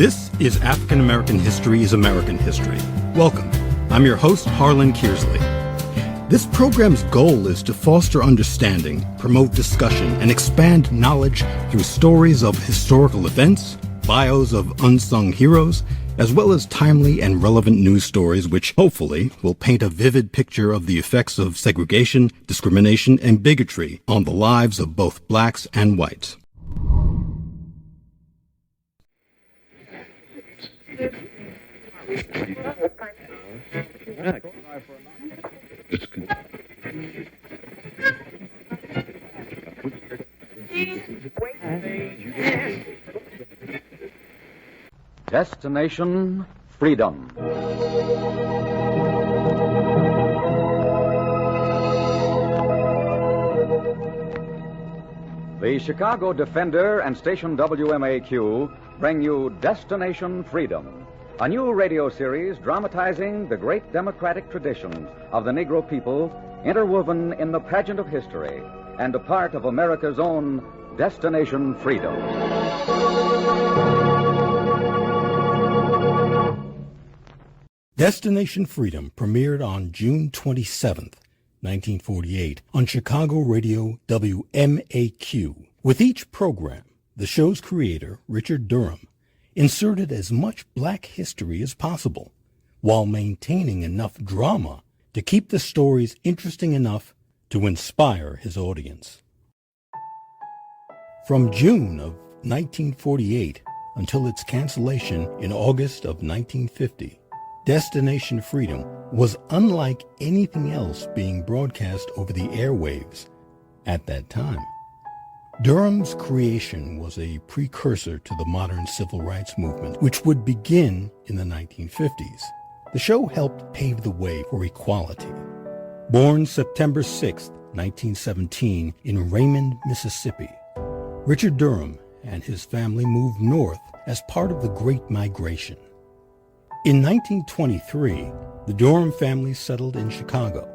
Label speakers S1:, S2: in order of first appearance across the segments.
S1: This is African American History is American History. Welcome. I'm your host, Harlan Kearsley. This program's goal is to foster understanding, promote discussion, and expand knowledge through stories of historical events, bios of unsung heroes, as well as timely and relevant news stories which hopefully will paint a vivid picture of the effects of segregation, discrimination, and bigotry on the lives of both blacks and whites.
S2: Destination Freedom. The Chicago Defender and station WMAQ bring you Destination Freedom, a new radio series dramatizing the great democratic traditions of the Negro people interwoven in the pageant of history and a part of America's own Destination Freedom.
S1: Destination Freedom premiered on June 27th, 1948 on Chicago radio WMAQ. With each program, the show's creator, Richard Durham, inserted as much black history as possible, while maintaining enough drama to keep the stories interesting enough to inspire his audience. From June of 1948 until its cancellation in August of 1950, Destination Freedom was unlike anything else being broadcast over the airwaves at that time. Durham's creation was a precursor to the modern civil rights movement, which would begin in the 1950s. The show helped pave the way for equality. Born September 6, 1917, in Raymond, Mississippi, Richard Durham and his family moved north as part of the Great Migration. In 1923, the Durham family settled in Chicago.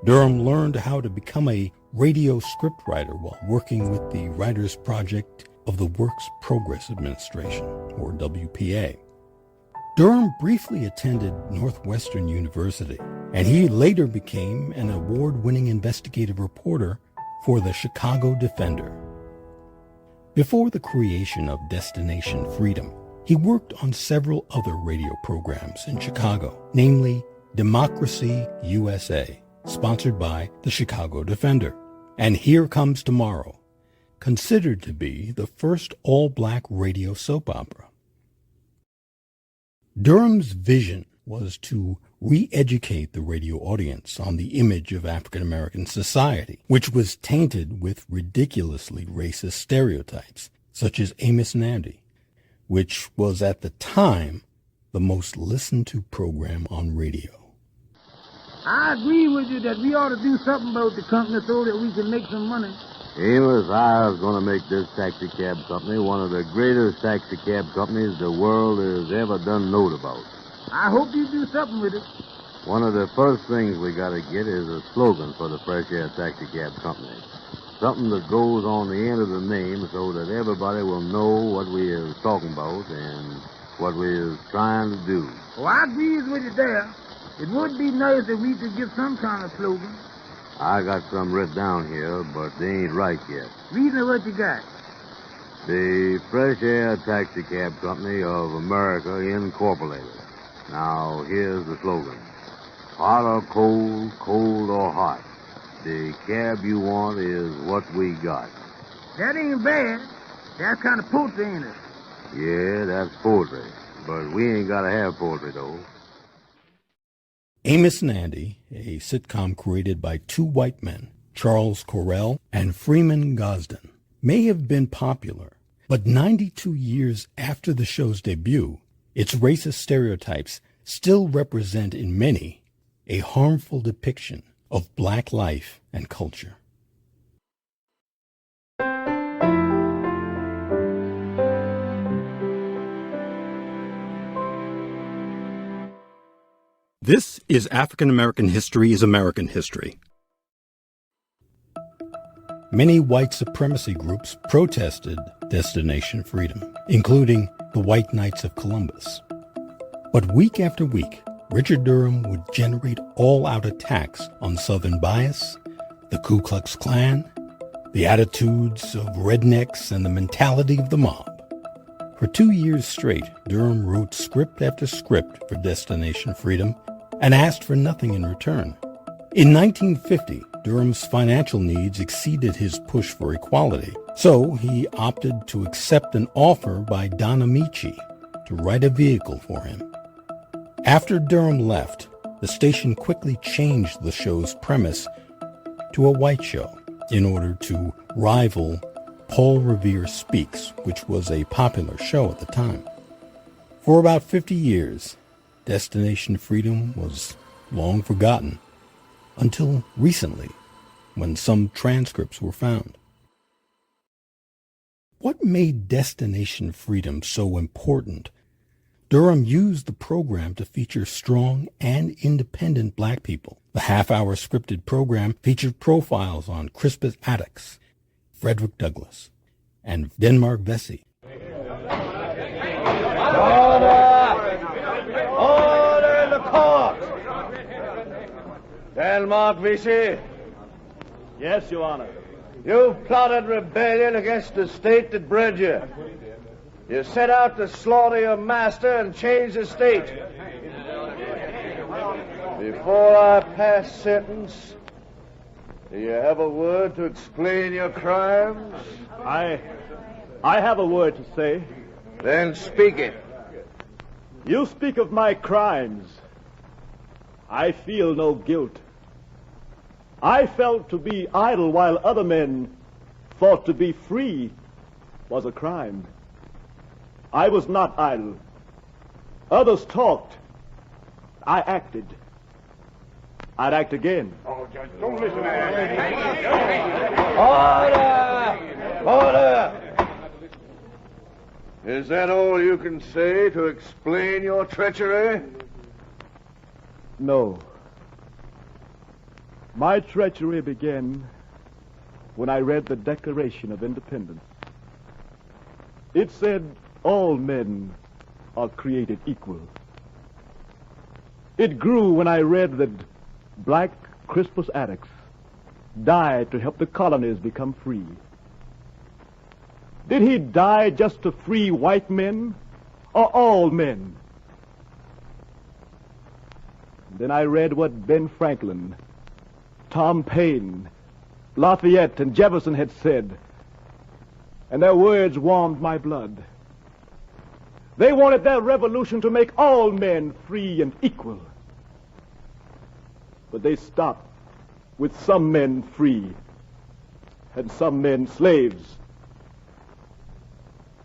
S1: Durham learned how to become a radio scriptwriter while working with the Writers Project of the Works Progress Administration, or WPA. Durham briefly attended Northwestern University, and he later became an award-winning investigative reporter for the Chicago Defender. Before the creation of Destination Freedom, he worked on several other radio programs in Chicago, namely Democracy USA, sponsored by the Chicago Defender, and Here Comes Tomorrow, considered to be the first all-black radio soap opera. Durham's vision was to re-educate the radio audience on the image of African American society, which was tainted with ridiculously racist stereotypes, such as Amos and Andy, which was at the time the most listened to program on radio.
S3: I agree with you that we ought to do something about the company so that we can make some money.
S4: Amos, I was going to make this taxi cab company one of the greatest taxi cab companies the world has ever done note about.
S3: I hope you do something with it.
S4: One of the first things we got to get is a slogan for the Fresh Air Taxi Cab Company. Something that goes on the end of the name so that everybody will know what we is talking about and what we is trying to do.
S3: Oh, I agree with you there. It would be nice if we could get some kind of slogan.
S4: I got some written down here, but they ain't right yet.
S3: Read me what you got.
S4: The Fresh Air Taxi Cab Company of America Incorporated. Now, here's the slogan. Hot or cold, cold or hot. The cab you want is what we got.
S3: That ain't bad. That's kind of poetry, ain't it?
S4: Yeah, that's poetry. But we ain't got to have poetry, though.
S1: Amos and Andy, a sitcom created by two white men, Charles Correll and Freeman Gosden, may have been popular, but 92 years after the show's debut, its racist stereotypes still represent in many a harmful depiction of black life and culture. This is African American History is American History. Many white supremacy groups protested Destination Freedom, including the White Knights of Columbus. But week after week, Richard Durham would generate all-out attacks on Southern bias, the Ku Klux Klan, the attitudes of rednecks, and the mentality of the mob. For 2 years straight, Durham wrote script after script for Destination Freedom and asked for nothing in return. In 1950, Durham's financial needs exceeded his push for equality, so he opted to accept an offer by Don Amici to write a vehicle for him. After Durham left, the station quickly changed the show's premise to a white show in order to rival Paul Revere Speaks, which was a popular show at the time. For about 50 years, Destination Freedom was long forgotten, until recently, when some transcripts were found. What made Destination Freedom so important? Durham used the program to feature strong and independent black people. The half-hour scripted program featured profiles on Crispus Attucks, Frederick Douglass, and Denmark Vesey.
S5: Order in the court! Denmark Vesey.
S6: Yes, Your Honor.
S5: You've plotted rebellion against the state that bred you. You set out to slaughter your master and change the state. Before I pass sentence, do you have a word to explain your crimes?
S6: I have a word to say.
S5: Then speak it.
S6: You speak of my crimes. I feel no guilt. I felt to be idle while other men thought to be free was a crime. I was not idle. Others talked. I acted. I'd act again.
S5: Oh, Judge, don't listen to that. Order! Order! Is that all you can say to explain your treachery?
S6: No. My treachery began when I read the Declaration of Independence. It said all men are created equal. It grew when I read that Black Crispus Attucks died to help the colonies become free. Did he die just to free white men or all men? Then I read what Ben Franklin, Tom Paine, Lafayette, and Jefferson had said, and their words warmed my blood. They wanted their revolution to make all men free and equal. But they stopped with some men free and some men slaves.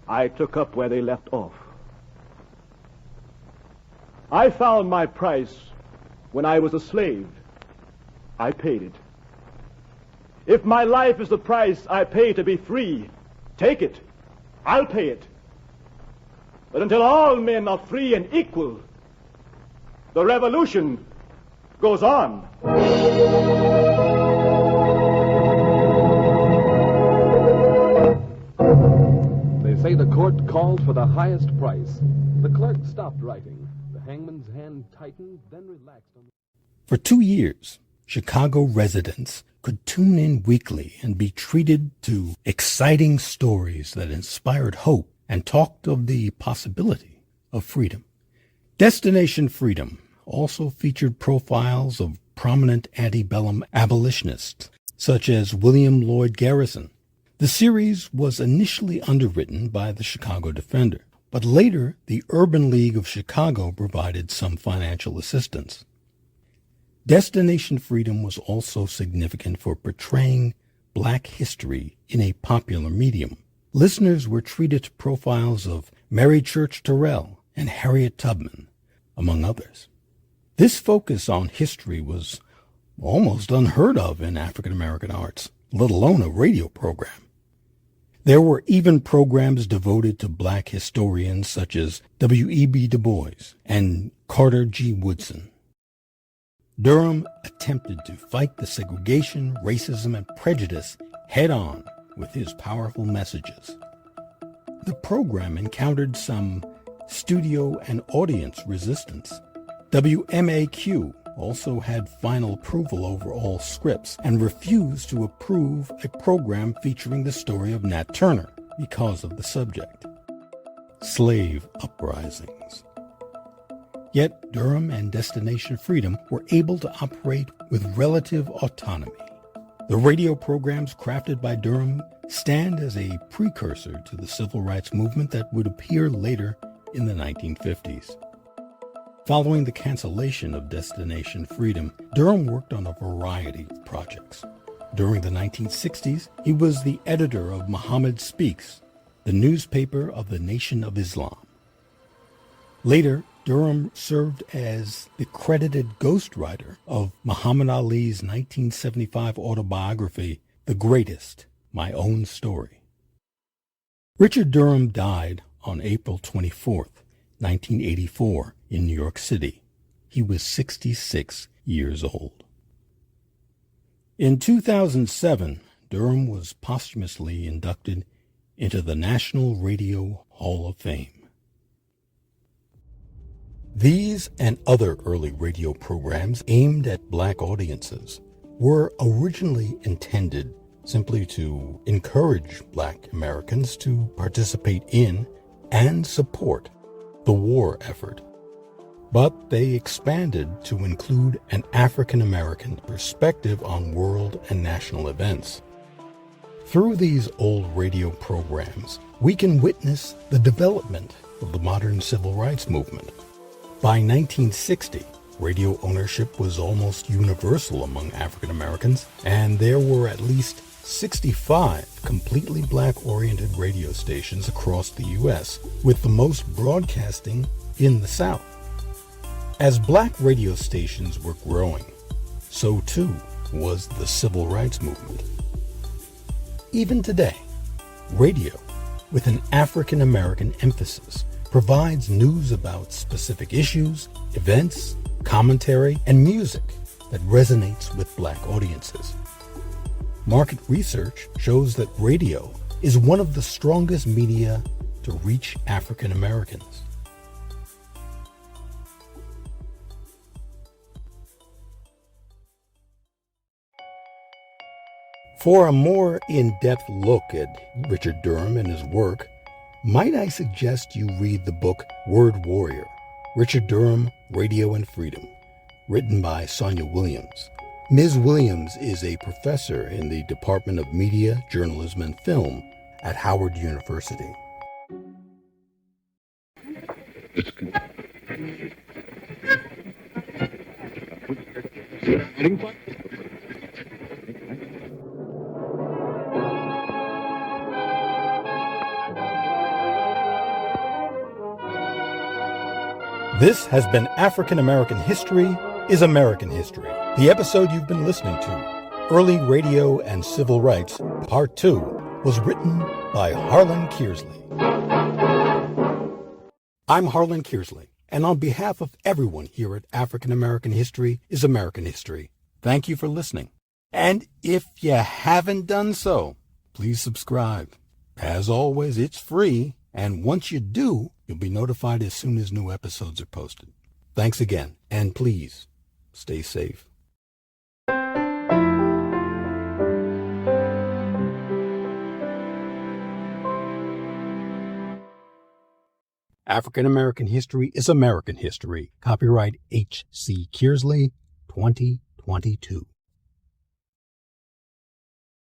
S6: I took up where they left off. I found my price when I was a slave. I paid it. If my life is the price I pay to be free, take it. I'll pay it. But until all men are free and equal, the revolution goes on.
S7: They say the court called for the highest price. The clerk stopped writing. The hangman's hand tightened, then relaxed.
S1: For 2 years, Chicago residents could tune in weekly and be treated to exciting stories that inspired hope and talked of the possibility of freedom. Destination Freedom also featured profiles of prominent antebellum abolitionists, such as William Lloyd Garrison. The series was initially underwritten by the Chicago Defender, but later the Urban League of Chicago provided some financial assistance. Destination Freedom was also significant for portraying black history in a popular medium. Listeners were treated to profiles of Mary Church Terrell and Harriet Tubman, among others. This focus on history was almost unheard of in African American arts, let alone a radio program. There were even programs devoted to black historians such as W.E.B. Du Bois and Carter G. Woodson. Durham attempted to fight the segregation, racism, and prejudice head-on with his powerful messages. the program encountered some studio and audience resistance. WMAQ also had final approval over all scripts and refused to approve a program featuring the story of Nat Turner because of the subject: slave uprisings. Yet Durham and Destination Freedom were able to operate with relative autonomy. The radio programs crafted by Durham stand as a precursor to the civil rights movement that would appear later in the 1950s. Following the cancellation of Destination Freedom, Durham worked on a variety of projects. During the 1960s, he was the editor of Muhammad Speaks, the newspaper of the Nation of Islam. Later, Durham served as the credited ghostwriter of Muhammad Ali's 1975 autobiography, The Greatest, My Own Story. Richard Durham died on April 24, 1984, in New York City. He was 66 years old. In 2007, Durham was posthumously inducted into the National Radio Hall of Fame. These and other early radio programs aimed at black audiences were originally intended simply to encourage black Americans to participate in and support the war effort. But they expanded to include an African American perspective on world and national events. Through these old radio programs, we can witness the development of the modern civil rights movement. By 1960, radio ownership was almost universal among African Americans, and there were at least 65 completely black-oriented radio stations across the U.S., with the most broadcasting in the South. As black radio stations were growing, so too was the civil rights movement. Even today, radio, with an African American emphasis, provides news about specific issues, events, commentary, and music that resonates with black audiences. Market research shows that radio is one of the strongest media to reach African Americans. For a more in-depth look at Richard Durham and his work, might I suggest you read the book Word Warrior, Richard Durham, Radio and Freedom, written by Sonia Williams. Ms. Williams is a professor in the Department of Media, Journalism, and Film at Howard University. This has been African American History is American History. The episode you've been listening to, Early Radio and Civil Rights, Part 2, was written by Harlan Kearsley. I'm Harlan Kearsley, and on behalf of everyone here at African American History is American History, thank you for listening. And if you haven't done so, please subscribe. As always, it's free, and once you do, you'll be notified as soon as new episodes are posted. Thanks again, and please, stay safe. African American History is American History. Copyright H.C. Kearsley, 2022.